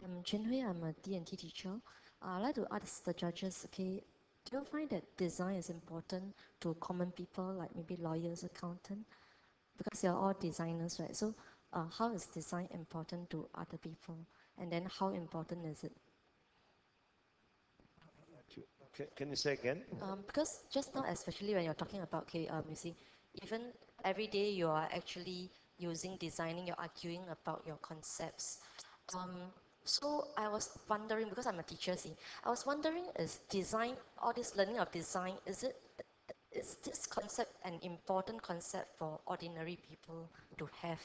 I'm Chin Hui, I'm a D&T teacher. I'd like to ask the judges, okay, do you find that design is important to common people, like maybe lawyers, accountants? Because you're all designers, right? So how is design important to other people? And then how important is it? Can you say again? Because just now, especially when you're talking about, okay, you see, even every day you are actually using designing, you're arguing about your concepts. Um, so I was wondering, because I'm a teacher, see, I was wondering, is design, all this learning of design, is this concept an important concept for ordinary people to have?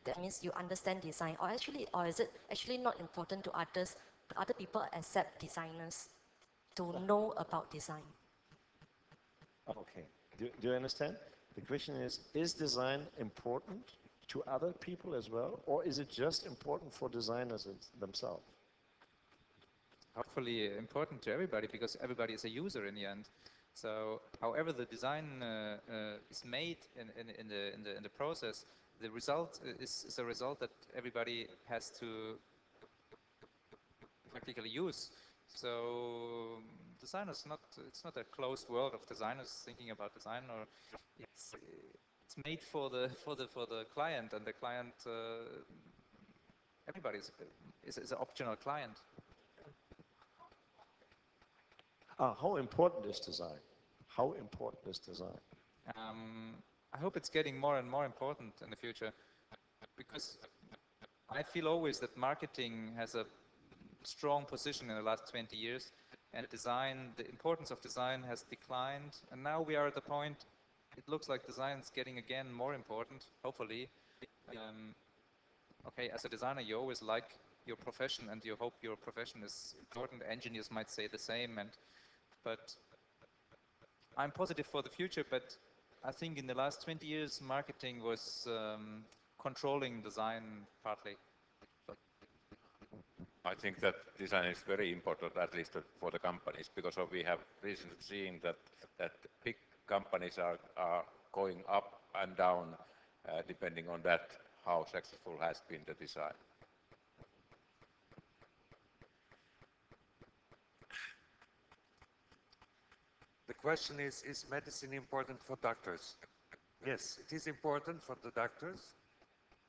That means you understand design, or is it actually not important to others, other people except designers to know about design? Okay. Do you understand? The question is design important to other people as well, or is it just important for designers themselves? Hopefully important to everybody, because everybody is a user in the end. So however the design is made in the process, the result is a result that everybody has to practically use. So design is not, it's not a closed world of designers thinking about design, or it's made for the client, and the client, everybody is an optional client. How important is design? How important is design? I hope it's getting more and more important in the future, because I feel always that marketing has a strong position in the last 20 years, and design, the importance of design has declined, and now we are at the point, it looks like design is getting again more important, hopefully. Okay, as a designer, you always like your profession, and you hope your profession is important. Engineers might say the same, but I'm positive for the future, but I think in the last 20 years, marketing was controlling design partly. I think that design is very important, at least for the companies, because we have recently seen that big companies are going up and down depending on that, how successful has been the design. The question is medicine important for doctors? Yes, it is important for the doctors,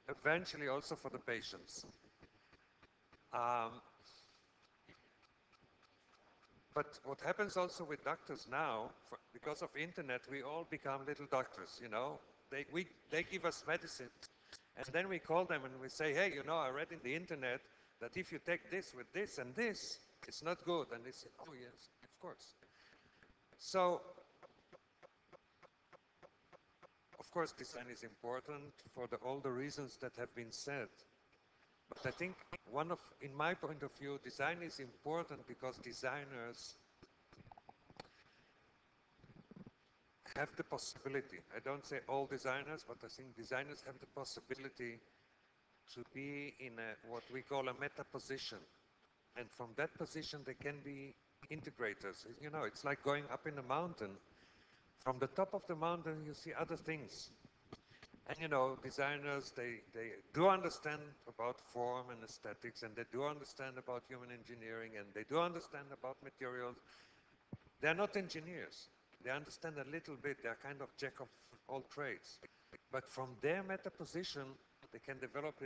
eventually also for the patients. But what happens also with doctors now, because of internet, we all become little doctors, you know. They give us medicine, and then we call them and we say, hey, you know, I read in the internet that if you take this with this and this, it's not good. And they say, oh yes, of course. So, of course, design is important for all the reasons that have been said. But I think in my point of view, design is important because designers have the possibility, I don't say all designers, but I think designers have the possibility to be in what we call a meta position. And from that position, they can be integrators. You know, it's like going up in a mountain. From the top of the mountain, you see other things. And you know, designers, they do understand about form and aesthetics, and they do understand about human engineering, and they do understand about materials. They're not engineers. They understand a little bit. They're kind of jack of all trades. But from their meta position, they can develop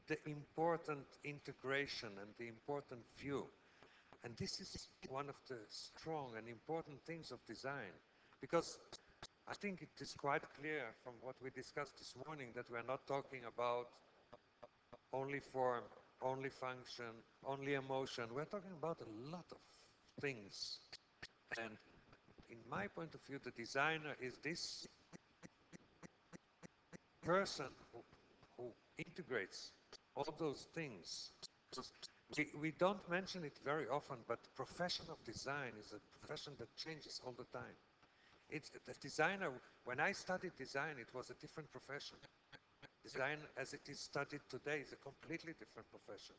the important integration and the important view. And this is one of the strong and important things of design, because I think it is quite clear from what we discussed this morning that we are not talking about only form, only function, only emotion. We're talking about a lot of things. And in my point of view, the designer is this person who integrates all those things. We don't mention it very often, but the profession of design is a profession that changes all the time. It's the designer. When I studied design, it was a different profession. Design, as it is studied today, is a completely different profession.